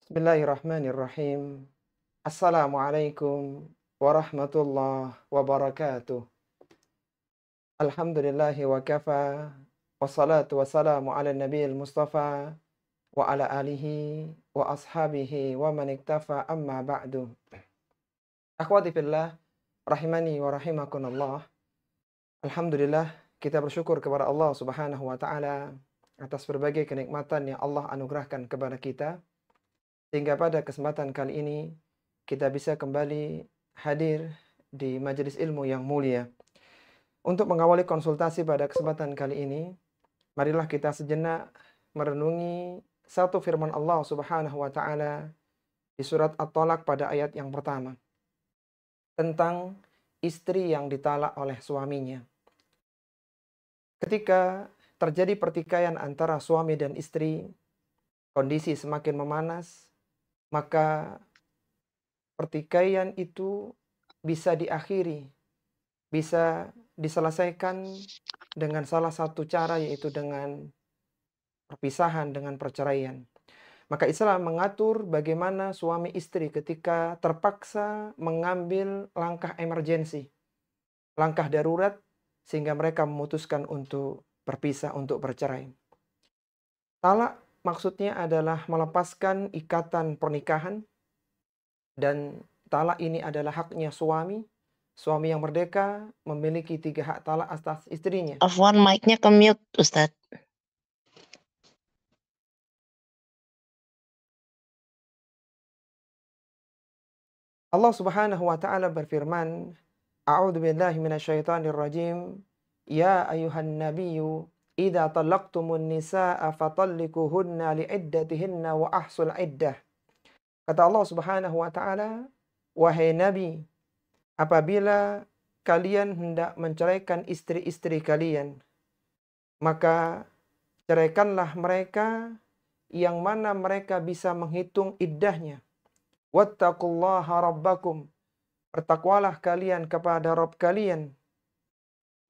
Bismillahirrahmanirrahim. Assalamualaikum warahmatullahi wabarakatuh. Alhamdulillahi wa kafa. Wassalatu wassalamu ala nabiyil mustafa wa ala alihi wa ashabihi wa man iktafa amma ba'du. Akhwati fillah, rahimani wa rahimakumullah. Alhamdulillah, kita bersyukur kepada Allah Subhanahu wa taala atas berbagai kenikmatan yang Allah anugerahkan kepada kita. Sehingga pada kesempatan kali ini kita bisa kembali hadir di majelis ilmu yang mulia. Untuk mengawali konsultasi pada kesempatan kali ini, marilah kita sejenak merenungi satu firman Allah Subhanahu wa taala di surat At-Talaq pada ayat yang pertama tentang istri yang ditalak oleh suaminya. Ketika terjadi pertikaian antara suami dan istri, kondisi semakin memanas, maka pertikaian itu bisa diakhiri, bisa diselesaikan dengan salah satu cara, yaitu dengan perpisahan, dengan perceraian. Maka Islam mengatur bagaimana suami istri ketika terpaksa mengambil langkah emergensi, langkah darurat, sehingga mereka memutuskan untuk berpisah, untuk bercerai. Talak maksudnya adalah melepaskan ikatan pernikahan, dan talak ini adalah haknya suami. Suami yang merdeka memiliki 3 hak talak atas istrinya. Afwan, mic-nya ke-mute, Ustadz. Allah Subhanahu wa taala berfirman, A'udzu billahi minasyaitonir rajim. Ya ayuhan nabiyyu idza talaqtumun nisaa fatalliquhunna li'iddatihinna wa ahsul iddah. Kata Allah Subhanahu wa taala, wahai Nabi, apabila kalian hendak menceraikan istri-istri kalian, maka ceraikanlah mereka yang mana mereka bisa menghitung iddahnya. Wattaqullaha rabbakum. Bertakwalah kalian kepada Rabb kalian.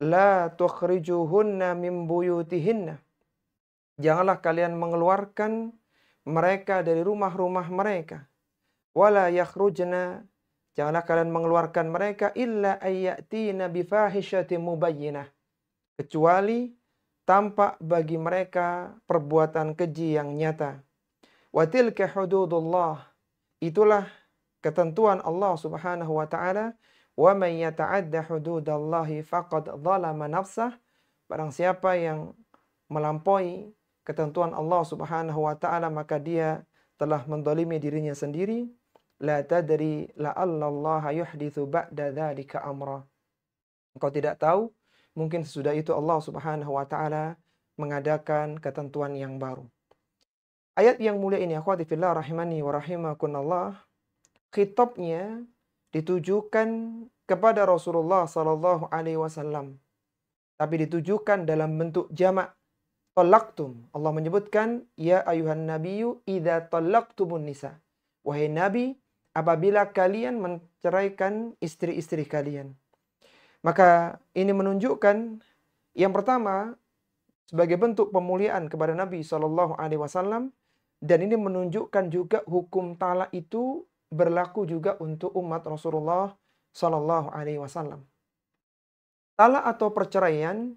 La tukhrijuhunna min buyutihinna. Janganlah kalian mengeluarkan mereka dari rumah-rumah mereka. Wala yakhrujna. Janganlah kalian mengeluarkan mereka illa ayyatina bifahishatin mubayyinah. Kecuali tampak bagi mereka perbuatan keji yang nyata. Wa tilka hududullah. Itulah ketentuan Allah Subhanahu wa taala. Wa may yata'adda hududallahi faqad zalama nafsah. Barang siapa yang melampaui ketentuan Allah Subhanahu wa taala, maka dia telah menzalimi dirinya sendiri. La tadri la'allallaha yuhditsu ba'da dzalika amra. Engkau tidak tahu, mungkin sesudah itu Allah Subhanahu wa taala mengadakan ketentuan yang baru. Ayat yang mulia ini, akhwati fillah rahimani wa rahimakumullah, khitabnya ditujukan kepada Rasulullah sallallahu alaihi wasallam, tapi ditujukan dalam bentuk jamak. Talaqtum. Allah menyebutkan, ya ayuhan nabiyyu idza talaqtumun nisa. Wahai Nabi, apabila kalian menceraikan istri-istri kalian. Maka ini menunjukkan yang pertama sebagai bentuk pemuliaan kepada Nabi sallallahu alaihi wasallam, dan ini menunjukkan juga hukum talak itu berlaku juga untuk umat Rasulullah sallallahu alaihi wasallam. Talak atau perceraian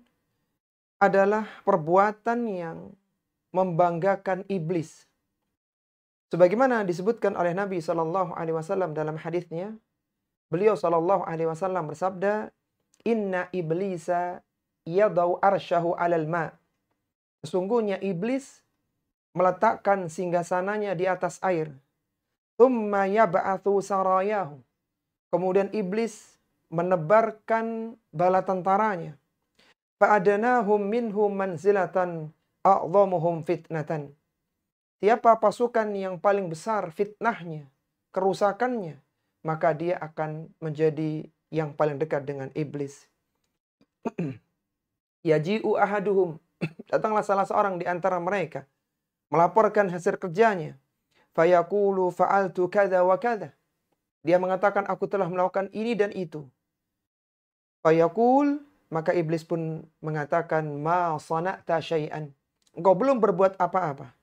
adalah perbuatan yang membanggakan iblis. Sebagaimana disebutkan oleh Nabi sallallahu alaihi wasallam dalam hadisnya, beliau sallallahu alaihi wasallam bersabda, "Inna iblisa yadau arsyahu 'alal ma." Sesungguhnya iblis meletakkan singgasananya di atas air. Tsumma yab'atsu sarayahu. Kemudian iblis menebarkan bala tentaranya. Fa'adanahum minhum manzilatan a'dhamuhum fitnatan. Siapa pasukan yang paling besar fitnahnya, kerusakannya, maka dia akan menjadi yang paling dekat dengan iblis. Yaji'u ahaduhum. Datanglah salah seorang di antara mereka, melaporkan hasil kerjanya. Fayaqulu fa'altu kada wa kada. Dia mengatakan, aku telah melakukan ini dan itu. Fayaqul, maka iblis pun mengatakan, ma sana'ta syai'an. Engkau belum berbuat apa-apa.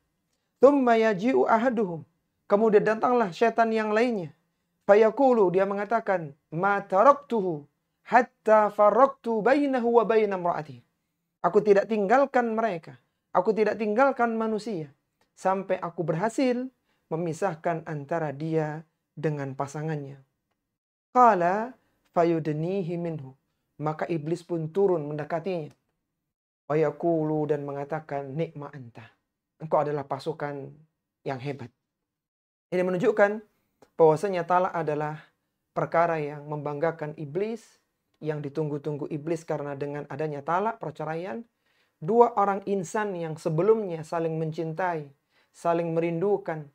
Tsumma yaji'u ahaduhum. Kemudian datanglah setan yang lainnya. Fayaqulu, dia mengatakan, ma taraktuhu hatta faraqtu bainahu wa baina imra'atihi. Aku tidak tinggalkan mereka. Aku tidak tinggalkan manusia. Sampai aku berhasil memisahkan antara dia dengan pasangannya. Qala fayudnihi minhu. Maka iblis pun turun mendekatinya. Fayaqulu, dan mengatakan, nikma anta. Engkau adalah pasukan yang hebat. Ini menunjukkan bahwasanya talak adalah perkara yang membanggakan iblis, yang ditunggu-tunggu iblis, karena dengan adanya talak, perceraian, dua orang insan yang sebelumnya saling mencintai, saling merindukan,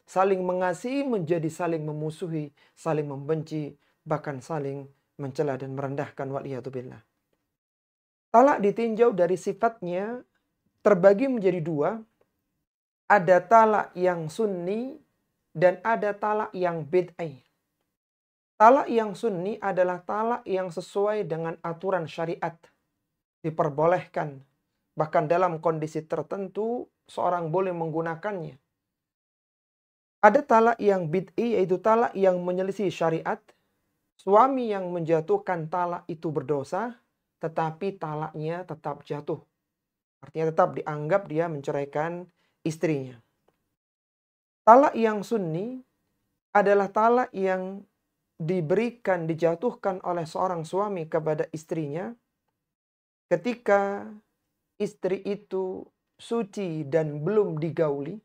saling mengasihi, menjadi saling memusuhi, saling membenci, bahkan saling mencela dan merendahkan, waliyadzubillah. Talak ditinjau dari sifatnya terbagi menjadi dua. Ada talak yang sunni dan ada talak yang bid'ah. Talak yang sunni adalah talak yang sesuai dengan aturan syariat. Diperbolehkan. Bahkan dalam kondisi tertentu, seorang boleh menggunakannya. Ada talak yang bid'i, yaitu talak yang menyelisih syariat. Suami yang menjatuhkan talak itu berdosa, tetapi talaknya tetap jatuh. Artinya tetap dianggap dia menceraikan istrinya. Talak yang sunni adalah talak yang diberikan, dijatuhkan oleh seorang suami kepada istrinya ketika istri itu suci dan belum digauli,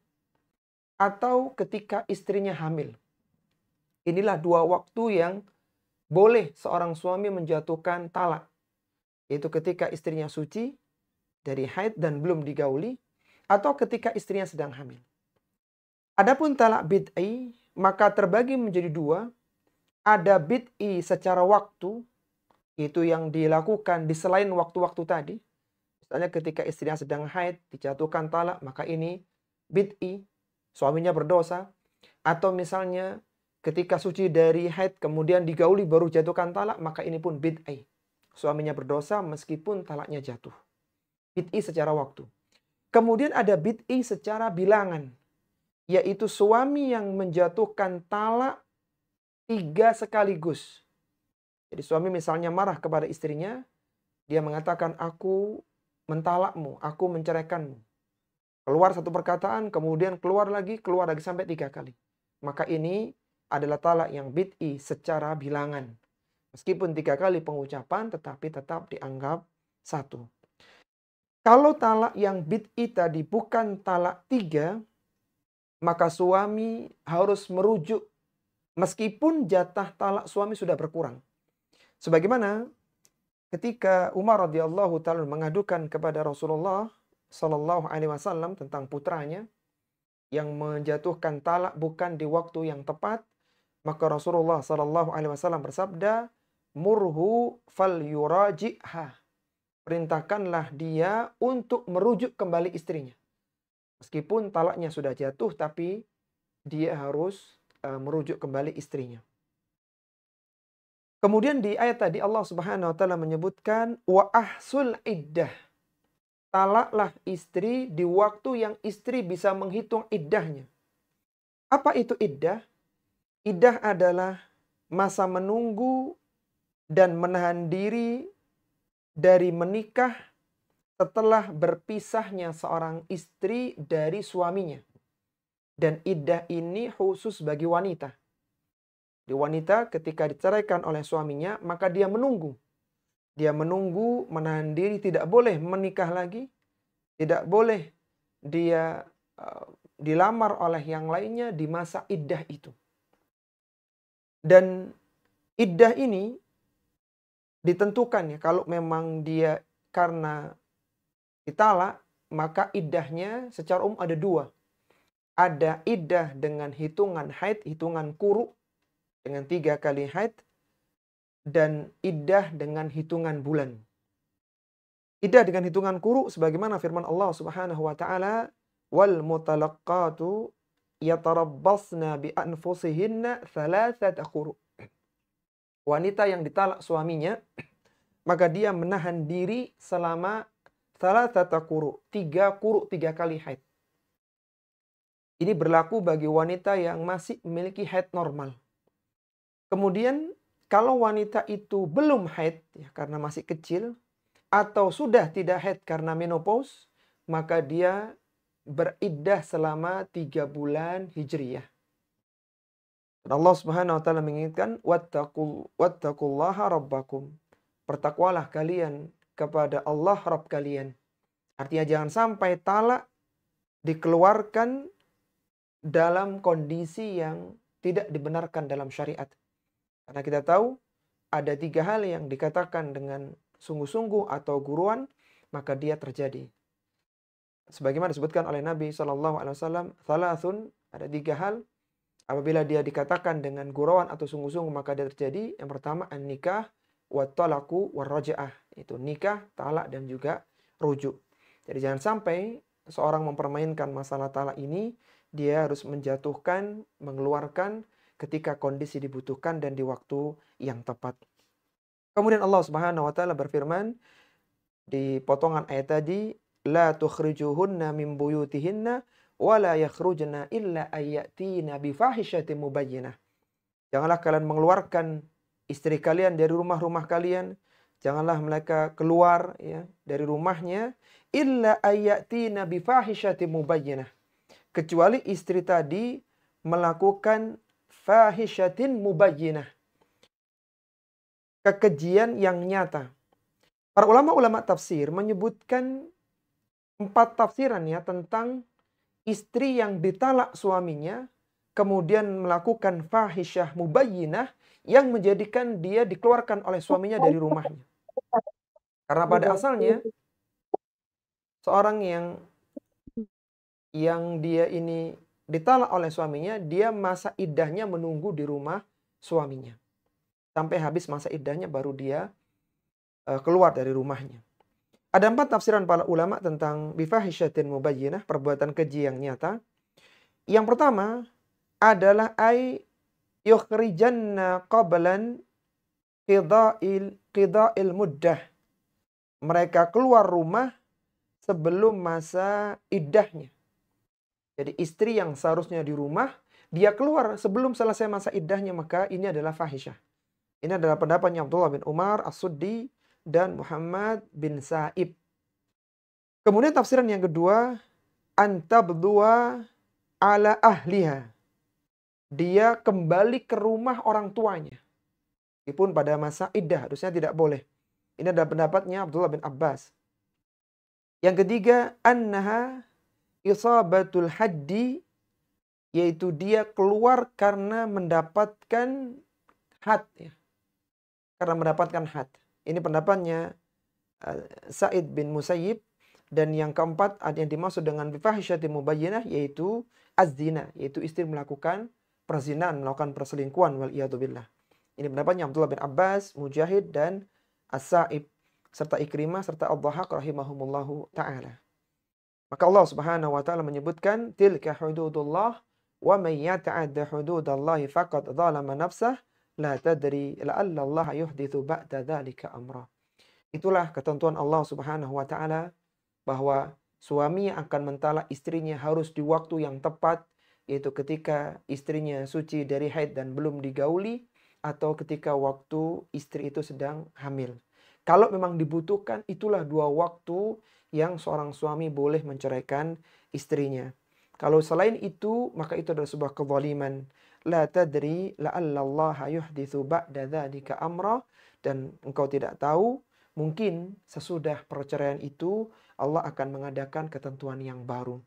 atau ketika istrinya hamil. Inilah dua waktu yang boleh seorang suami menjatuhkan talak, yaitu ketika istrinya suci dari haid dan belum digauli, atau ketika istrinya sedang hamil. Adapun talak bid'i, maka terbagi menjadi dua. Ada bid'i secara waktu, itu yang dilakukan di selain waktu-waktu tadi. Misalnya ketika istrinya sedang haid, dijatuhkan talak, maka ini bid'i, suaminya berdosa. Atau misalnya ketika suci dari haid, kemudian digauli baru jatuhkan talak, maka ini pun bid'i. Suaminya berdosa meskipun talaknya jatuh. Bid'i secara waktu. Kemudian ada bid'i secara bilangan, yaitu suami yang menjatuhkan talak 3 sekaligus. Jadi suami misalnya marah kepada istrinya, dia mengatakan, aku mentalakmu, aku menceraikanmu. Keluar satu perkataan, kemudian keluar lagi sampai 3 kali. Maka ini adalah talak yang bid'i secara bilangan. Meskipun 3 kali pengucapan, tetapi tetap dianggap satu. Kalau talak yang bid'i tadi bukan talak 3, maka suami harus merujuk meskipun jatah talak suami sudah berkurang. Sebagaimana ketika Umar radhiyallahu ta'ala mengadukan kepada Rasulullah sallallahu alaihi wasallam tentang putranya yang menjatuhkan talak bukan di waktu yang tepat, maka Rasulullah sallallahu alaihi wasallam bersabda, "Murhu falyuraji'ha." Perintahkanlah dia untuk merujuk kembali istrinya. Meskipun talaknya sudah jatuh, tapi dia harus merujuk kembali istrinya. Kemudian di ayat tadi Allah Subhanahu wa taala menyebutkan wa ahsul iddah. Talaklah istri di waktu yang istri bisa menghitung iddahnya. Apa itu iddah? Iddah adalah masa menunggu dan menahan diri dari menikah setelah berpisahnya seorang istri dari suaminya. Dan iddah ini khusus bagi wanita. Di wanita ketika diceraikan oleh suaminya, maka dia menunggu. Dia menunggu, menahan diri, tidak boleh menikah lagi. Tidak boleh dia dilamar oleh yang lainnya di masa iddah itu. Dan iddah ini ditentukan ya, kalau memang dia karena ditalak, maka iddahnya secara umum ada dua. Ada iddah dengan hitungan haid, hitungan quru, dengan 3 kali haid, dan iddah dengan hitungan bulan. Iddah dengan hitungan quru sebagaimana firman Allah Subhanahu wa taala, "Wal mutalaqqatu yatarabbasna bi anfusihinna thalathata quru." Wanita yang ditalak suaminya, maka dia menahan diri selama thalathata quru, 3 quru, 3 kali haid. Ini berlaku bagi wanita yang masih memiliki haid normal. Kemudian kalau wanita itu belum haid ya, karena masih kecil atau sudah tidak haid karena menopause, maka dia beriddah selama 3 bulan hijriyah. Dan Allah Subhanahu wa taala mengingatkan wattaqullaha rabbakum. Bertakwalah kalian kepada Allah Rabb kalian. Artinya jangan sampai talak dikeluarkan dalam kondisi yang tidak dibenarkan dalam syariat. Karena kita tahu ada 3 hal yang dikatakan dengan sungguh-sungguh atau guruan, maka dia terjadi. Sebagaimana disebutkan oleh Nabi SAW, thalathun, ada 3 hal. Apabila dia dikatakan dengan gurauan atau sungguh-sungguh maka dia terjadi. Yang pertama an-nikah wa talaku wa raja'ah. Itu nikah, talak dan juga rujuk. Jadi jangan sampai seorang mempermainkan masalah talak ini, dia harus menjatuhkan, mengeluarkan ketika kondisi dibutuhkan dan di waktu yang tepat. Kemudian Allah Subhanahu wa taala berfirman di potongan ayat tadi, la tukhrijuhunna min buyutihinna wa la yakhrujna illa ayyatina bifahishatin mubayyinah. Janganlah kalian mengeluarkan istri kalian dari rumah-rumah kalian, janganlah mereka keluar ya dari rumahnya illa ayyatina bifahishatin mubayyinah. Kecuali istri tadi melakukan fahishatin mubayyinah. Kekejian yang nyata. Para ulama-ulama tafsir menyebutkan 4 tafsiran ya tentang istri yang ditalak suaminya kemudian melakukan fahisyah mubayyinah yang menjadikan dia dikeluarkan oleh suaminya dari rumahnya. Karena pada asalnya seorang yang dia ini ditalak oleh suaminya, dia masa iddahnya menunggu di rumah suaminya. Sampai habis masa iddahnya baru dia keluar dari rumahnya. Ada 4 tafsiran para ulama tentang bifahisyatin mubayyinah, perbuatan keji yang nyata. Yang pertama adalah yukhrijanna qablan qida'il muddah. Mereka keluar rumah sebelum masa iddahnya. Jadi istri yang seharusnya di rumah, dia keluar sebelum selesai masa iddahnya, maka ini adalah fahisyah. Ini adalah pendapatnya Abdullah bin Umar As-Suddi dan Muhammad bin Sa'ib. Kemudian tafsiran yang kedua, antabdua ala ahliha. Dia kembali ke rumah orang tuanya. Meskipun pada masa iddah, harusnya tidak boleh. Ini adalah pendapatnya Abdullah bin Abbas. Yang ketiga, annaha isabatul haddi, yaitu dia keluar karena mendapatkan had. Ya. Karena mendapatkan had. Ini pendapatnya Sa'id bin Musayyib. Dan yang keempat ada yang dimaksud dengan bifahisyatin mubayyinah yaitu az-zina, yaitu istri melakukan perzinaan, melakukan perselingkuhan wal iyadzubillah. Ini pendapatnya Abdullah bin Abbas, Mujahid dan As-Sa'ib serta Ikrimah serta Ad-Dhahhak rahimahumullahu taala. Maka Allah Subhanahu wa taala menyebutkan tilka hududullah wa may yata'adda hududallahi faqad dzalama nafsah la tadri la'alla Allah yuhditsu ba'da dzalika amra. Itulah ketentuan Allah Subhanahu wa taala bahwa suami yang akan mentalak istrinya harus di waktu yang tepat, yaitu ketika istrinya suci dari haid dan belum digauli, atau ketika waktu istri itu sedang hamil. Kalau memang dibutuhkan, itulah 2 waktu yang seorang suami boleh menceraikan istrinya. Kalau selain itu, maka itu adalah sebuah kezaliman. La tadri la'allallaha yuhditsu ba'da dzalika amra, dan engkau tidak tahu, mungkin sesudah perceraian itu Allah akan mengadakan ketentuan yang baru.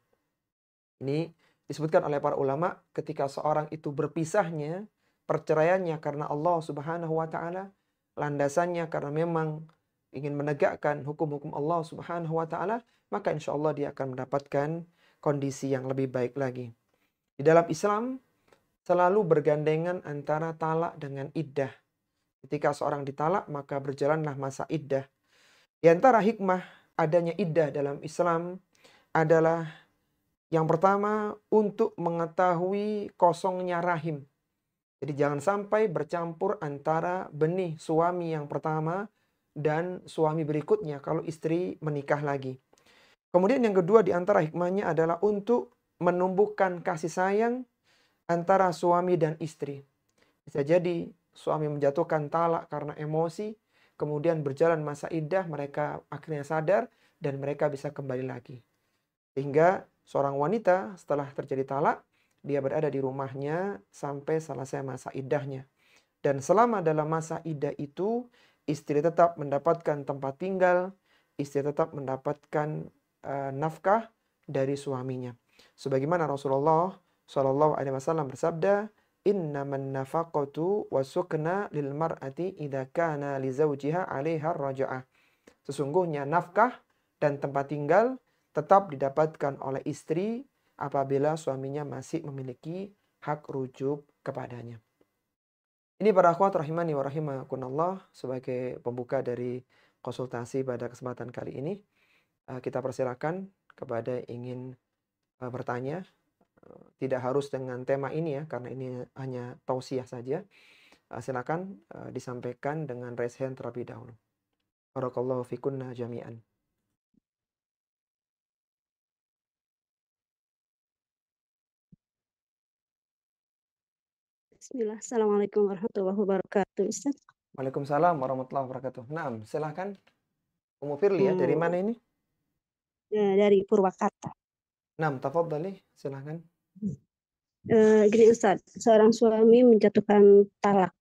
Ini disebutkan oleh para ulama ketika seorang itu berpisahnya, perceraiannya karena Allah Subhanahu wa taala, landasannya karena memang ingin menegakkan hukum-hukum Allah Subhanahu wa taala, maka insya Allah dia akan mendapatkan kondisi yang lebih baik lagi. Di dalam Islam selalu bergandengan antara talak dengan iddah. Ketika seorang ditalak maka berjalanlah masa iddah. Di antara hikmah adanya iddah dalam Islam adalah yang pertama untuk mengetahui kosongnya rahim. Jadi jangan sampai bercampur antara benih suami yang pertama dan suami berikutnya kalau istri menikah lagi. Kemudian yang kedua di antara hikmahnya adalah untuk menumbuhkan kasih sayang antara suami dan istri. Bisa jadi suami menjatuhkan talak karena emosi, kemudian berjalan masa iddah, mereka akhirnya sadar dan mereka bisa kembali lagi. Sehingga seorang wanita setelah terjadi talak, dia berada di rumahnya sampai selesai masa iddahnya. Dan selama dalam masa iddah itu, istri tetap mendapatkan tempat tinggal, istri tetap mendapatkan nafkah dari suaminya. Sebagaimana Rasulullah Shallallahu Alaihi Wasallam bersabda, Innaman nafaqatu wasukna lil mar'ati idza kana li zawjiha 'alaiha raja'ah. Sesungguhnya nafkah dan tempat tinggal tetap didapatkan oleh istri apabila suaminya masih memiliki hak rujuk kepadanya. Ini para akhwat rahimani wa rahimakumullah, sebagai pembuka dari konsultasi pada kesempatan kali ini. Kita persilakan kepada yang ingin bertanya. Tidak harus dengan tema ini ya, karena ini hanya tausiah saja. Silakan disampaikan dengan raise hand terlebih dahulu. Barakallahu fikunna jami'an. Bismillah. Assalamualaikum warahmatullahi wabarakatuh, Ustaz. Waalaikumsalam warahmatullahi wabarakatuh. Naam, silakan. Ummu Firly ya, dari mana ini? Dari Purwakarta. Naam, tafadhali, silakan. Gini Ustaz, seorang suami menjatuhkan talak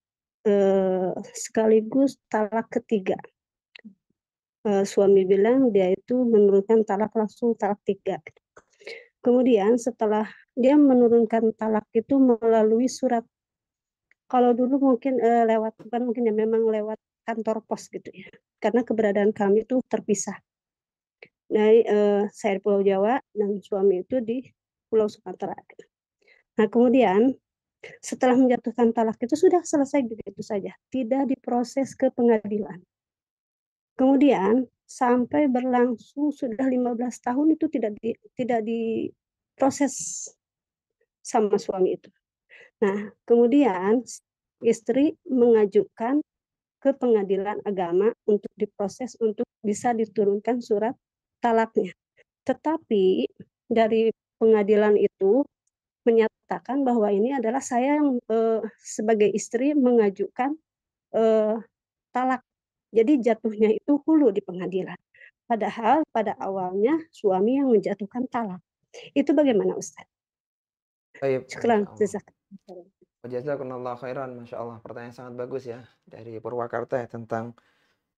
sekaligus talak ketiga. Suami bilang dia itu menurunkan talak langsung talak 3. Kemudian setelah dia menurunkan talak itu melalui surat. Kalau dulu mungkin bukan mungkin ya, memang lewat kantor pos gitu ya. Karena keberadaan kami itu terpisah. Dari saya di Pulau Jawa dan suami itu di Pulau Sumatera. Nah, kemudian setelah menjatuhkan talak itu sudah selesai begitu saja, tidak diproses ke pengadilan. Kemudian sampai berlangsung sudah 15 tahun itu tidak diproses sama suami itu. Nah, kemudian istri mengajukan ke pengadilan agama untuk diproses untuk bisa diturunkan surat talaknya. Tetapi dari pengadilan itu menyatakan bahwa ini adalah saya yang sebagai istri mengajukan talak. Jadi jatuhnya itu hulu di pengadilan. Padahal pada awalnya suami yang menjatuhkan talak. Itu bagaimana Ustaz? Baik, Syukran, Masya Allah. jazakallah. Jazakumullah khairan, Masya Allah. Pertanyaan sangat bagus ya, dari Purwakarta ya, tentang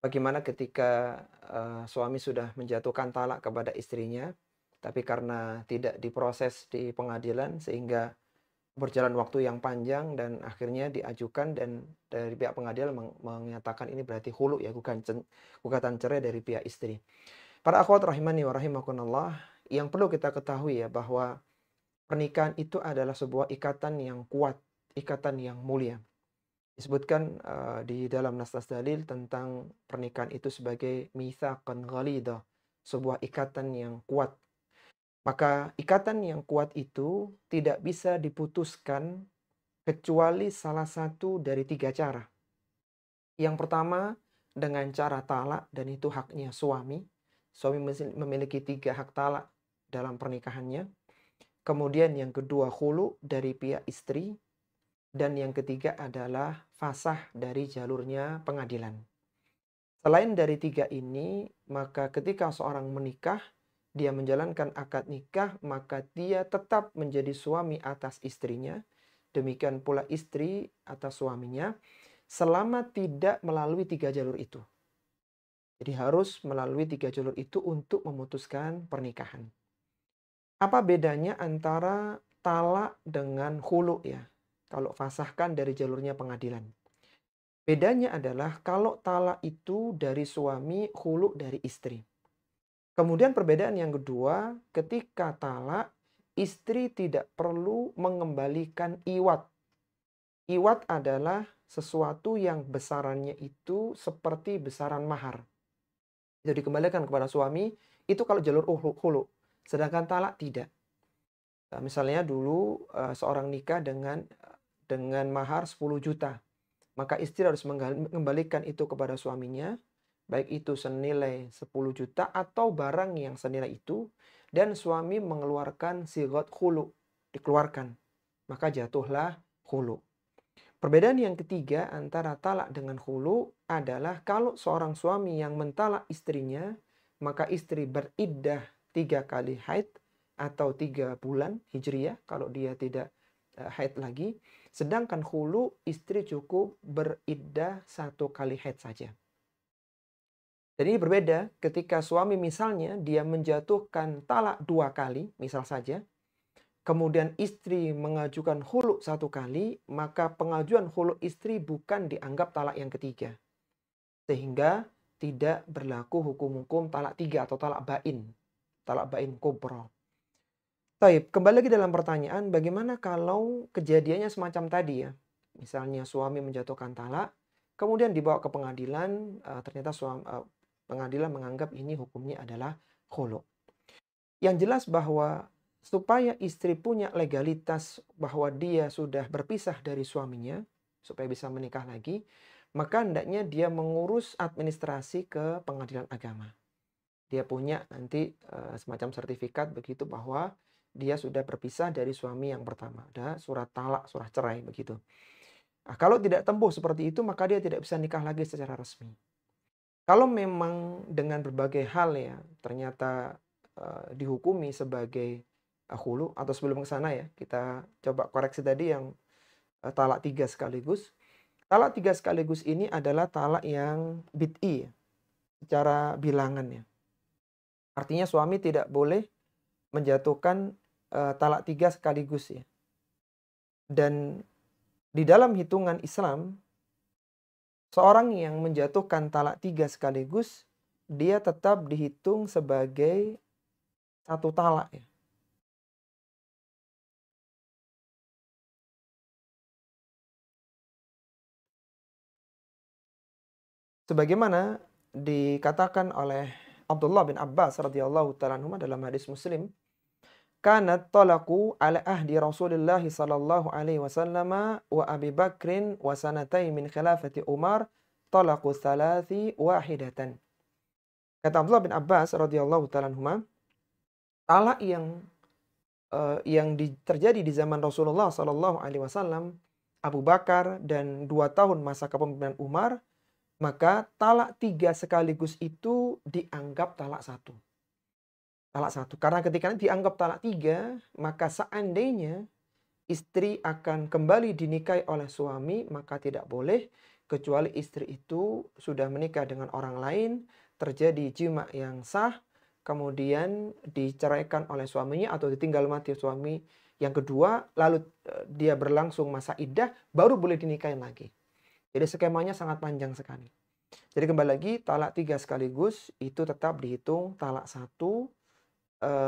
bagaimana ketika suami sudah menjatuhkan talak kepada istrinya, tapi karena tidak diproses di pengadilan sehingga berjalan waktu yang panjang dan akhirnya diajukan, dan dari pihak pengadilan menyatakan ini berarti hulu ya, gugatan cerai dari pihak istri. Para akhwat rahimani wa rahimakumullah, yang perlu kita ketahui ya, bahwa pernikahan itu adalah sebuah ikatan yang kuat, ikatan yang mulia. Disebutkan di dalam nas-nas dalil tentang pernikahan itu sebagai mitsaqan ghalidha, sebuah ikatan yang kuat. Maka ikatan yang kuat itu tidak bisa diputuskan kecuali salah satu dari 3 cara. Yang pertama dengan cara talak, dan itu haknya suami. Suami memiliki 3 hak talak dalam pernikahannya. Kemudian yang kedua khulu dari pihak istri. Dan yang ketiga adalah fasah dari jalurnya pengadilan. Selain dari 3 ini, maka ketika seorang menikah, dia menjalankan akad nikah, maka dia tetap menjadi suami atas istrinya. Demikian pula istri atas suaminya, selama tidak melalui 3 jalur itu. Jadi harus melalui 3 jalur itu untuk memutuskan pernikahan. Apa bedanya antara talak dengan khulu ya? Kalau fasahkan dari jalurnya pengadilan. Bedanya adalah kalau talak itu dari suami, khulu dari istri. Kemudian perbedaan yang kedua, ketika talak, istri tidak perlu mengembalikan iwat. Iwat adalah sesuatu yang besarannya itu seperti besaran mahar. Jadi dikembalikan kepada suami, itu kalau jalur hulu. Sedangkan talak tidak. Nah, misalnya dulu seorang nikah dengan mahar 10 juta. Maka istri harus mengembalikan itu kepada suaminya, baik itu senilai 10 juta atau barang yang senilai itu, dan suami mengeluarkan sigot khulu, dikeluarkan, maka jatuhlah khulu. Perbedaan yang ketiga antara talak dengan khulu adalah kalau seorang suami yang mentalak istrinya, maka istri beriddah 3 kali haid atau 3 bulan hijriyah kalau dia tidak haid lagi. Sedangkan khulu istri cukup beriddah 1 kali haid saja. Dan ini berbeda ketika suami misalnya dia menjatuhkan talak 2 kali, misal saja, kemudian istri mengajukan khulu 1 kali, maka pengajuan khulu istri bukan dianggap talak yang ketiga. Sehingga tidak berlaku hukum-hukum talak 3 atau talak bain kubra. Taib, kembali lagi dalam pertanyaan, bagaimana kalau kejadiannya semacam tadi ya? Misalnya suami menjatuhkan talak, kemudian dibawa ke pengadilan, ternyata pengadilan menganggap ini hukumnya adalah khulu. Yang jelas bahwa supaya istri punya legalitas bahwa dia sudah berpisah dari suaminya, supaya bisa menikah lagi, maka hendaknya dia mengurus administrasi ke pengadilan agama. Dia punya nanti semacam sertifikat begitu bahwa dia sudah berpisah dari suami yang pertama. Ada surat talak, surat cerai begitu. Nah, kalau tidak tempuh seperti itu, maka dia tidak bisa nikah lagi secara resmi. Kalau memang dengan berbagai hal ya, ternyata dihukumi sebagai khulu, atau sebelum ke sana ya, kita coba koreksi tadi yang talak 3 sekaligus. Talak 3 sekaligus ini adalah talak yang bid'i ya, secara bilangan ya. Artinya suami tidak boleh menjatuhkan talak 3 sekaligus ya. Dan di dalam hitungan Islam, seorang yang menjatuhkan talak 3 sekaligus, dia tetap dihitung sebagai 1 talak ya. Sebagaimana dikatakan oleh Abdullah bin Abbas radhiyallahu ta'ala anhuma dalam hadis Muslim, kanat talaqu ala ahdi Rasulillah sallallahu alaihi wasallam wa Abi Bakrin wa sanatai min khilafati Umar talaqu thalathi wahidatan. Kata Abdullah bin Abbas radhiyallahu ta'ala anhuma, talak yang terjadi di zaman Rasulullah sallallahu alaihi wasallam, Abu Bakar dan 2 tahun masa kepemimpinan Umar, maka talak 3 sekaligus itu dianggap talak 1. Talak 1. Karena ketika dianggap talak 3, maka seandainya istri akan kembali dinikahi oleh suami, maka tidak boleh kecuali istri itu sudah menikah dengan orang lain, terjadi jima yang sah, kemudian diceraikan oleh suaminya atau ditinggal mati suami yang kedua, lalu dia berlangsung masa iddah, baru boleh dinikahin lagi. Jadi skemanya sangat panjang sekali. Jadi kembali lagi, talak 3 sekaligus itu tetap dihitung talak 1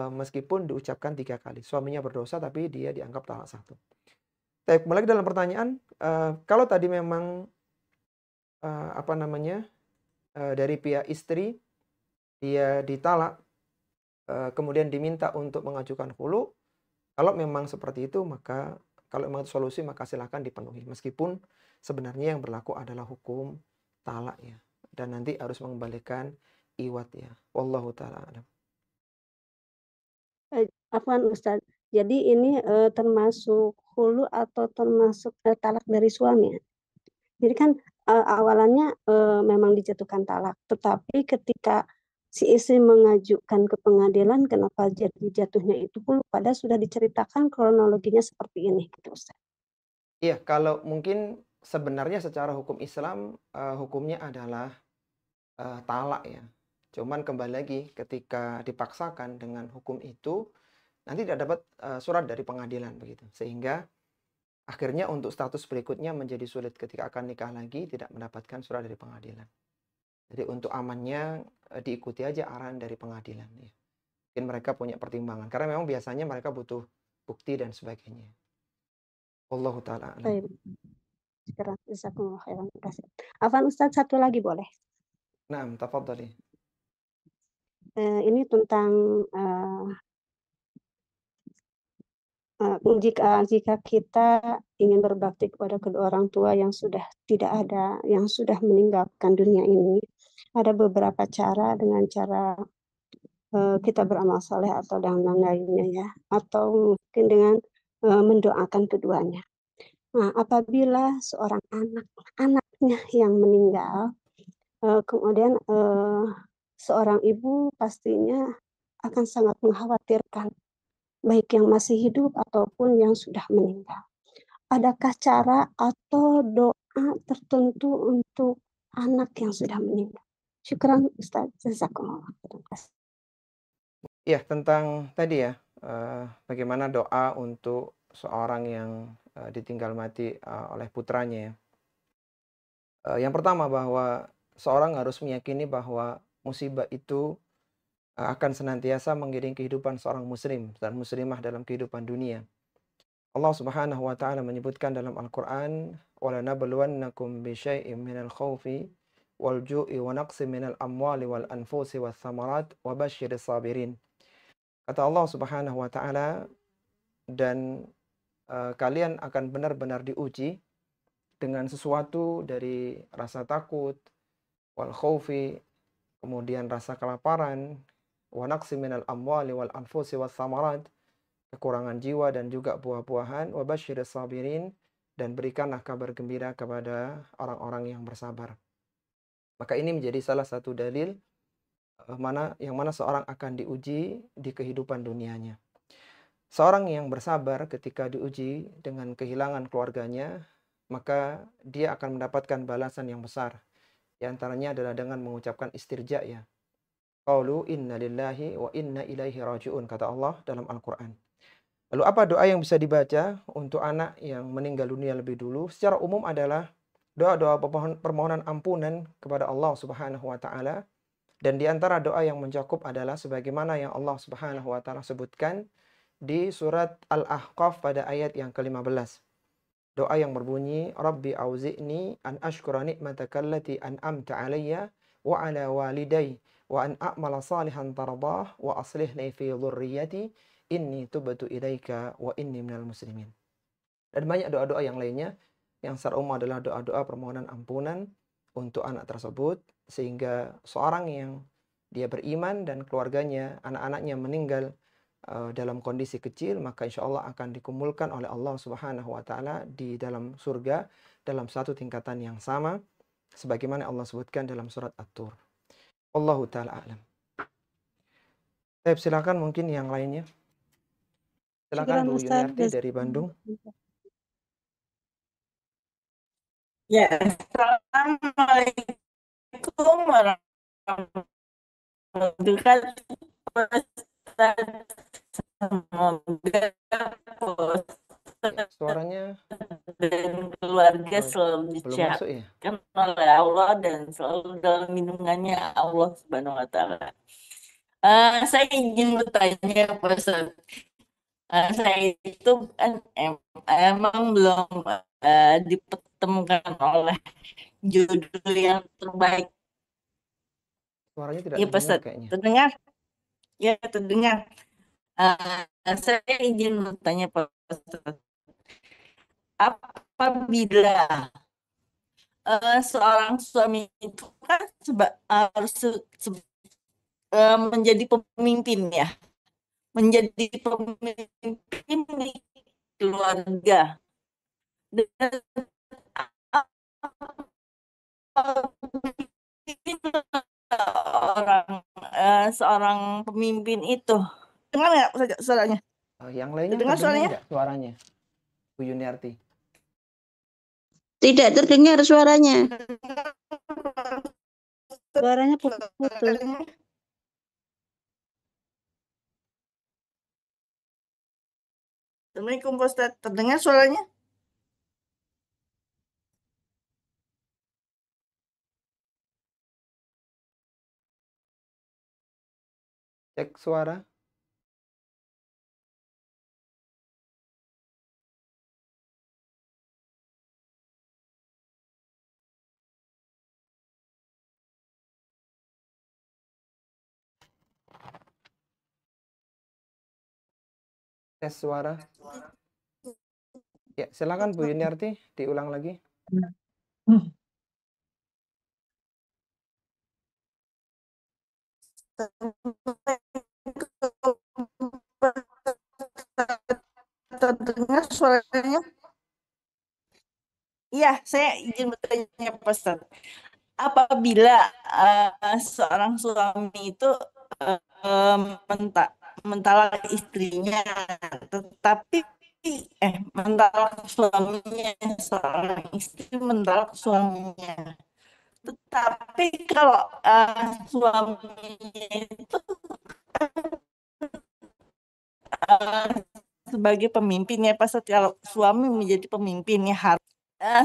meskipun diucapkan 3 kali. Suaminya berdosa tapi dia dianggap talak 1. Tapi kembali lagi dalam pertanyaan, kalau tadi memang dari pihak istri dia ditalak, kemudian diminta untuk mengajukan khulu, kalau memang seperti itu maka kalau memang itu solusi maka silakan dipenuhi. Meskipun sebenarnya yang berlaku adalah hukum talak ya. Dan nanti harus mengembalikan iwat ya. Wallahu ta'ala alam. Afwan Ustaz, jadi ini termasuk khulu atau termasuk talak dari suami? Jadi kan awalannya memang dijatuhkan talak, tetapi ketika si istri mengajukan ke pengadilan, kenapa jadi jatuhnya itu khulu? Padahal sudah diceritakan kronologinya seperti ini, gitu Ustaz. Iya, kalau mungkin sebenarnya secara hukum Islam hukumnya adalah talak ya. Cuman kembali lagi ketika dipaksakan dengan hukum itu nanti tidak dapat surat dari pengadilan begitu. Sehingga akhirnya untuk status berikutnya menjadi sulit ketika akan nikah lagi tidak mendapatkan surat dari pengadilan. Jadi untuk amannya diikuti aja arahan dari pengadilan ya. Mungkin mereka punya pertimbangan karena memang biasanya mereka butuh bukti dan sebagainya. Wallahu ta'ala alam. Baik. Sekarang jazakumullah khairan. Terima kasih. Afwan Ustaz, satu lagi boleh? Naam, tafadhali. Ini tentang jika kita ingin berbakti kepada kedua orang tua yang sudah tidak ada, yang sudah meninggalkan dunia ini, ada beberapa cara dengan cara kita beramal saleh atau dan lain-lainnya ya, atau mungkin dengan, mendoakan keduanya. Nah, apabila seorang anaknya yang meninggal, kemudian, seorang ibu pastinya akan sangat mengkhawatirkan, baik yang masih hidup ataupun yang sudah meninggal. Adakah cara atau doa tertentu untuk anak yang sudah meninggal? Syukran Ustaz, jazakumullah. Terima kasih. Ya, tentang tadi ya, bagaimana doa untuk seorang yang, ditinggal mati, oleh putranya ya. Yang pertama bahwa seorang harus meyakini bahwa musibah itu, akan senantiasa mengiringi kehidupan seorang muslim dan muslimah dalam kehidupan dunia. Allah Subhanahu wa taala menyebutkan dalam Al-Qur'an, "Walanabluwannakum bisyai'im minal khaufi wal ju'i wa naqsin minal amwali wal anfusi wath thamarat wa basyyiris sabirin." Kata Allah Subhanahu wa taala, dan kalian akan benar-benar diuji dengan sesuatu dari rasa takut, wal khaufi, kemudian rasa kelaparan, wa naqsin minal amwali wal anfusi wath thamarat, kekurangan jiwa dan juga buah-buahan, wa basyiris sabirin, dan berikanlah kabar gembira kepada orang-orang yang bersabar. Maka ini menjadi salah satu dalil yang mana seorang akan diuji di kehidupan dunianya. Seorang yang bersabar ketika diuji dengan kehilangan keluarganya, maka dia akan mendapatkan balasan yang besar. Di antaranya adalah dengan mengucapkan istirja ya. Qalu inna lillahi wa inna ilaihi raji'un, kata Allah dalam Al-Quran. Lalu apa doa yang bisa dibaca untuk anak yang meninggal dunia lebih dulu? Secara umum adalah doa-doa permohonan ampunan kepada Allah Subhanahu wa taala. Dan di antara doa yang mencakup adalah sebagaimana yang Allah Subhanahu wa taala sebutkan di surat Al-Ahqaf pada ayat yang ke-15. Doa yang berbunyi, Rabbi auzi'ni an ashkura ni'mataka allati an'amta alayya wa ala waliday wa an a'mala salihan tardah wa aslihni fi dhurriyyati inni tubtu ilaika wa inni minal muslimin. Dan banyak doa-doa yang lainnya yang secara umum adalah doa-doa permohonan ampunan untuk anak tersebut, sehingga seorang yang dia beriman dan keluarganya, anak-anaknya meninggal dalam kondisi kecil, maka insya Allah akan dikumpulkan oleh Allah Subhanahu wa taala di dalam surga dalam satu tingkatan yang sama sebagaimana Allah sebutkan dalam surat At-Tur. Wallahu taala a'lam. Silakan mungkin yang lainnya. Silakan Syukran Bu Ustaz, Yuniarti dari Bandung. Ya, Assalamualaikum warahmatullahi wabarakatuh. Semoga Ya, suaranya dan keluarga selalu belum masuk ya? dicapai oleh Allah dan selalu dalam lindungannya Allah Subhanahu wa taala. Saya ingin bertanya Pak Ustaz. Saya itu kan emang belum dipertemukan oleh judul yang terbaik. Suaranya tidak Ya Pak terdengar Ustaz, kayaknya. terdengar? Ya, terdengar. Saya izin bertanya Pak Ustaz. Apabila seorang suami itu kan harus menjadi pemimpin ya, menjadi pemimpin di keluarga. Dan seorang pemimpin itu, dengar nggak suaranya? Yang lainnya Dengar terdengar suaranya? nggak suaranya, Bu Yuniarti? Tidak terdengar suaranya. Suaranya putus-putus. Assalamualaikum Pak Ustaz, terdengar suaranya? Cek suara. Tes suara. Ya, silakan Bu Yuniarti diulang lagi. Dengar suaranya? Iya, saya izin bertanya Pak Ustadz. Apabila seorang suami itu eh, menta mentalak istrinya, tetapi mentalak suaminya, seorang istri mentalak suaminya. Tetapi kalau suaminya itu eh, sebagai pemimpinnya, pas kalau suami menjadi pemimpinnya harus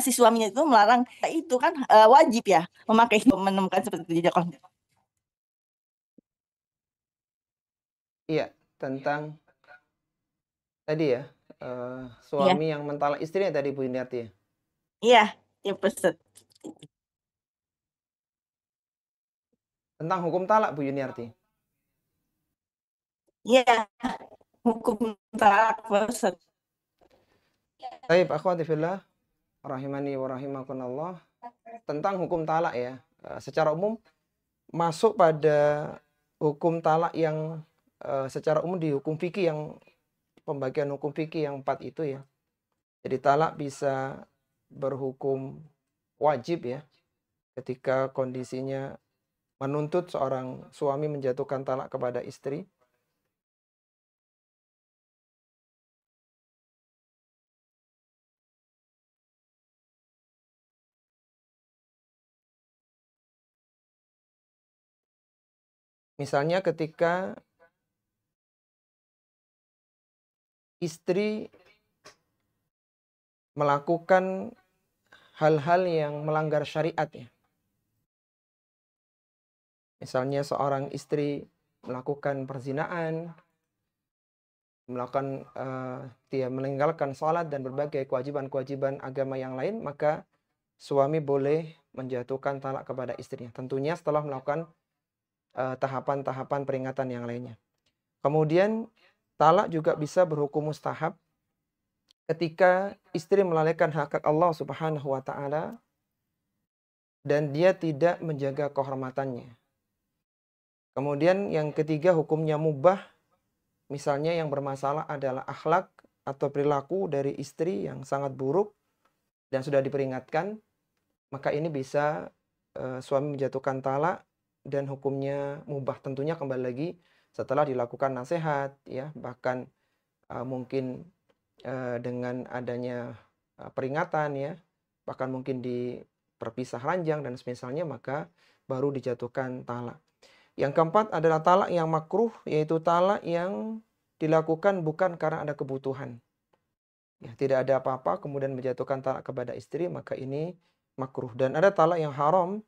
si suaminya itu melarang itu kan wajib ya memakai menemukan seperti itu jejak konten. Iya, tentang tadi ya, Iya, suami yang mentalak istrinya tadi Bu Yuniarti ya? iya, ya Ustaz. Tentang hukum talak Bu Yuniarti? Iya, hukum talak Ustaz. Baik, akhwati fillah, rahimani wa rahimakumullah. Tentang hukum talak ya, secara umum masuk pada hukum talak yang secara umum di hukum fikih yang pembagian hukum fikih yang 4 itu ya. Jadi talak bisa berhukum wajib ya ketika kondisinya menuntut seorang suami menjatuhkan talak kepada istri. Misalnya ketika istri melakukan hal-hal yang melanggar syariat ya. Misalnya seorang istri melakukan perzinaan, melakukan dia meninggalkan sholat dan berbagai kewajiban-kewajiban agama yang lain, maka suami boleh menjatuhkan talak kepada istrinya. Tentunya setelah melakukan tahapan-tahapan peringatan yang lainnya. Kemudian talak juga bisa berhukum mustahab ketika istri melalaikan hak Allah Subhanahu wa taala dan dia tidak menjaga kehormatannya. Kemudian yang ketiga hukumnya mubah, misalnya yang bermasalah adalah akhlak atau perilaku dari istri yang sangat buruk dan sudah diperingatkan, maka ini bisa suami menjatuhkan talak dan hukumnya mubah. Tentunya kembali lagi setelah dilakukan nasihat ya, bahkan mungkin dengan adanya peringatan ya, bahkan mungkin di perpisah ranjang dan semisalnya, maka baru dijatuhkan talak. Yang keempat adalah talak yang makruh, yaitu talak yang dilakukan bukan karena ada kebutuhan. Ya, tidak ada apa-apa kemudian menjatuhkan talak kepada istri, maka ini makruh. Dan ada talak yang haram,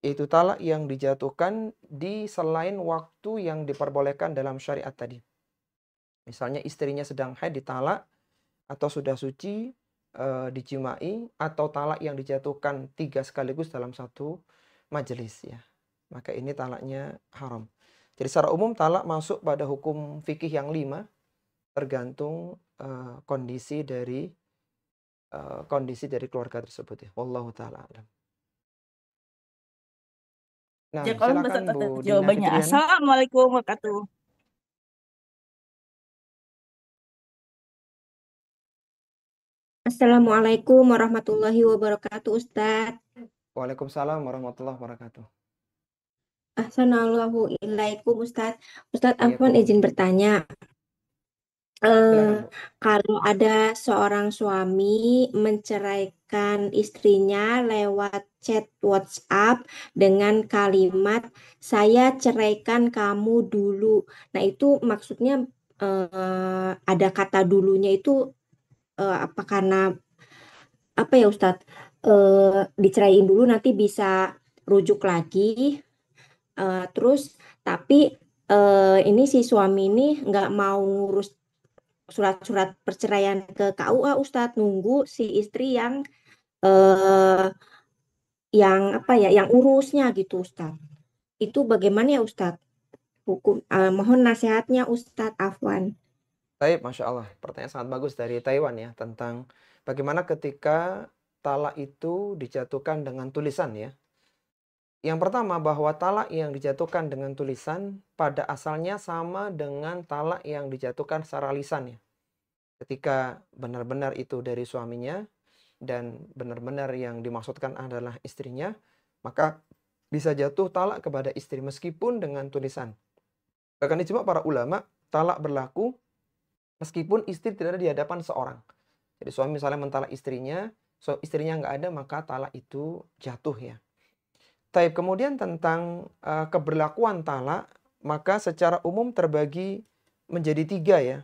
yaitu talak yang dijatuhkan di selain waktu yang diperbolehkan dalam syariat tadi. Misalnya istrinya sedang haid ditalak, atau sudah suci dijimai, atau talak yang dijatuhkan 3 sekaligus dalam satu majelis ya. Maka ini talaknya haram. Jadi secara umum talak masuk pada hukum fikih yang 5 tergantung kondisi dari keluarga tersebut ya. Wallahu taala alam. Nah, Jazakallah Ustaz silakan Bu atas Dina jawabannya. Fitriana. Assalamualaikum warahmatullahi wabarakatuh. Assalamualaikum warahmatullahi wabarakatuh, Ustadz. Waalaikumsalam warahmatullahi wabarakatuh. Assalamualaikum, Ustadz. Ustadz, Iya, Afwan izin bertanya. silakan Bu. Kalau ada seorang suami menceraikan istrinya lewat chat WhatsApp dengan kalimat, "Saya ceraikan kamu dulu." Nah, itu maksudnya ada kata dulunya itu apa karena apa ya Ustadz? Diceraiin dulu nanti bisa rujuk lagi. Terus tapi ini si suami ini nggak mau ngurus surat-surat perceraian ke KUA Ustadz, nunggu si istri eh, yang apa ya, yang urusnya gitu Ustadz. Itu bagaimana ya Ustadz? Mohon nasihatnya Ustadz Afwan. Baik, Masya Allah. Pertanyaan sangat bagus dari Taiwan ya, tentang bagaimana ketika talak itu dijatuhkan dengan tulisan ya. Yang pertama, bahwa talak yang dijatuhkan dengan tulisan pada asalnya sama dengan talak yang dijatuhkan secara lisan ya. Ketika benar-benar itu dari suaminya dan benar-benar yang dimaksudkan adalah istrinya, maka bisa jatuh talak kepada istri meskipun dengan tulisan. Bahkan ijma para ulama, talak berlaku meskipun istri tidak ada di hadapan seorang. Jadi suami misalnya mentalak istrinya, istrinya nggak ada, maka talak itu jatuh ya. Taib, kemudian tentang keberlakuan talak, maka secara umum terbagi menjadi 3 ya.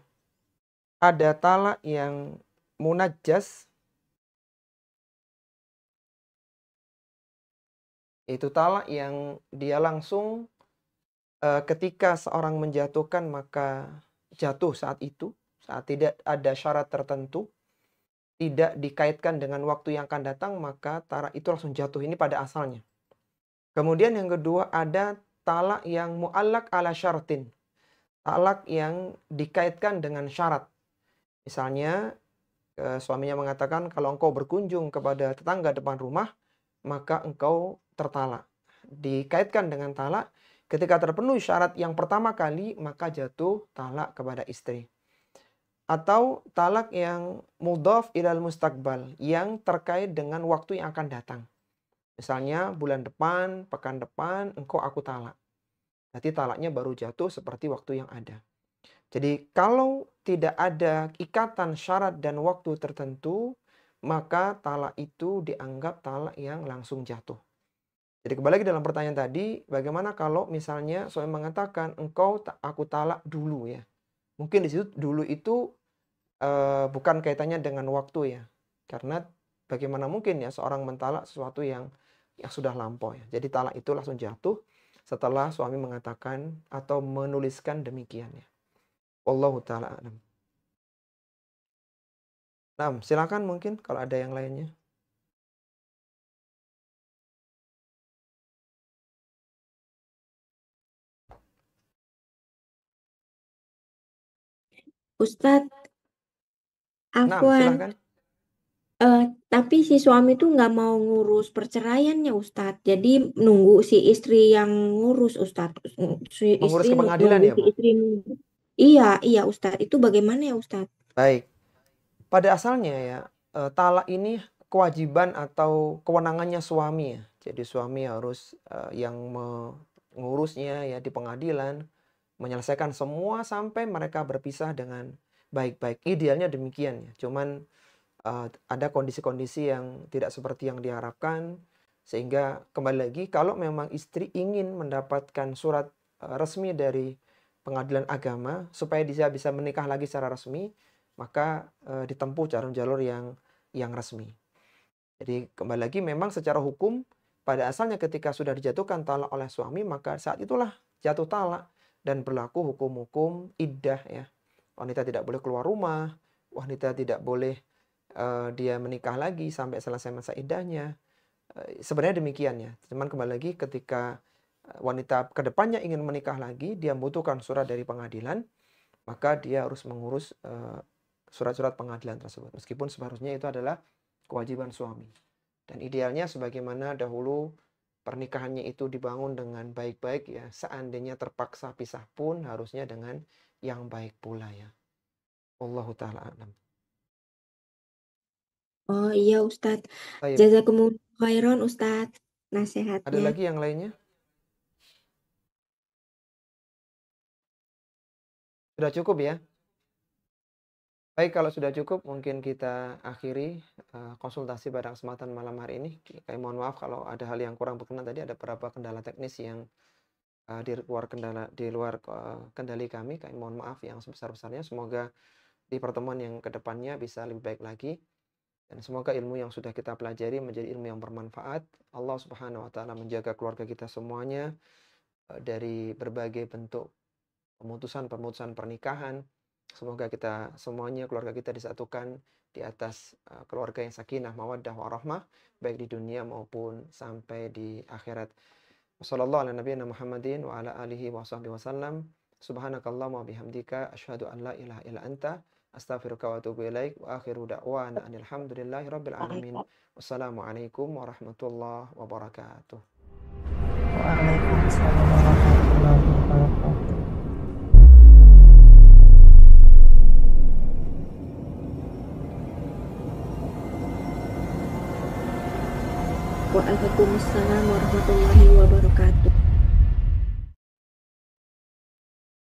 Ada talak yang munajjas, itu talak yang dia langsung ketika seorang menjatuhkan maka jatuh saat itu, saat tidak ada syarat tertentu, tidak dikaitkan dengan waktu yang akan datang, maka talak itu langsung jatuh. Ini pada asalnya. Kemudian yang kedua ada talak yang mu'allaq ala syaratin. Talak yang dikaitkan dengan syarat. Misalnya suaminya mengatakan kalau engkau berkunjung kepada tetangga depan rumah, maka engkau tertalak. Dikaitkan dengan talak, ketika terpenuhi syarat yang pertama kali, maka jatuh talak kepada istri. Atau talak yang mudhaf ilal mustaqbal, yang terkait dengan waktu yang akan datang. Misalnya bulan depan, pekan depan, engkau aku talak. Berarti talaknya baru jatuh seperti waktu yang ada. Jadi kalau tidak ada ikatan syarat dan waktu tertentu, maka talak itu dianggap talak yang langsung jatuh. Jadi kembali lagi dalam pertanyaan tadi, bagaimana kalau misalnya suami mengatakan engkau aku talak dulu ya. Mungkin di situ dulu itu bukan kaitannya dengan waktu ya. Karena bagaimana mungkin ya seorang mentalak sesuatu yang sudah lampau ya. Jadi talak itu langsung jatuh setelah suami mengatakan atau menuliskan demikian ya. Wallahu ta'ala a'lam. Nah, silakan mungkin kalau ada yang lainnya. Ustadz, Nah, afwan. silakan. Tapi si suami tuh nggak mau ngurus perceraiannya, Ustadz. Jadi nunggu si istri yang ngurus, Ustadz. Si Mengurus istri ke pengadilan nunggu ya, si Bu? istri nunggu. Iya, Ustadz. Itu bagaimana ya, Ustadz? Baik. Pada asalnya ya, talak ini kewajiban atau kewenangannya suami ya. Jadi suami harus yang mengurusnya ya di pengadilan, menyelesaikan semua sampai mereka berpisah dengan baik-baik. Idealnya demikian ya. Cuman ada kondisi-kondisi yang tidak seperti yang diharapkan, sehingga kembali lagi kalau memang istri ingin mendapatkan surat resmi dari pengadilan agama supaya dia bisa menikah lagi secara resmi, maka ditempuh jalur yang resmi. Jadi kembali lagi memang secara hukum pada asalnya ketika sudah dijatuhkan talak oleh suami, maka saat itulah jatuh talak dan berlaku hukum-hukum iddah ya. Wanita tidak boleh keluar rumah, wanita tidak boleh dia menikah lagi sampai selesai masa iddahnya. Sebenarnya demikian ya. Cuman kembali lagi ketika wanita kedepannya ingin menikah lagi, dia membutuhkan surat dari pengadilan, maka dia harus mengurus surat-surat pengadilan tersebut. Meskipun seharusnya itu adalah kewajiban suami. Dan idealnya sebagaimana dahulu pernikahannya itu dibangun dengan baik-baik ya. Seandainya terpaksa pisah pun harusnya dengan yang baik pula ya. Wallahu ta'ala a'lam. Oh iya, Ustadz. Baik. Jazakumullah khairan, Ustadz. Ada Nasihatnya. lagi yang lainnya? Sudah cukup ya? Baik, kalau sudah cukup mungkin kita akhiri konsultasi pada kesempatan malam hari ini. Kami mohon maaf kalau ada hal yang kurang berkenan tadi, ada beberapa kendala teknis yang di luar kendali kami. Kami mohon maaf yang sebesar-besarnya. Semoga di pertemuan yang kedepannya bisa lebih baik lagi. Dan semoga ilmu yang sudah kita pelajari menjadi ilmu yang bermanfaat. Allah Subhanahu wa Ta'ala menjaga keluarga kita semuanya dari berbagai bentuk pemutusan pernikahan. Semoga kita semuanya, keluarga kita disatukan di atas keluarga yang sakinah, mawaddah, warahmah, baik di dunia maupun sampai di akhirat. Wassallallahu ala nabiyina Muhammadin wa ala alihi wa sahbihi wasallam. Subhanakallahumma wa bihamdika asyhadu an la ilaha illa anta astaghfiruka wa atubu ilaik wa akhiru da'wana alhamdulillahi rabbil alamin. Wassalamualaikum warahmatullahi wabarakatuh. Waalaikumsalam warahmatullahi wabarakatuh. Waalaikumsalam warahmatullahi wabarakatuh.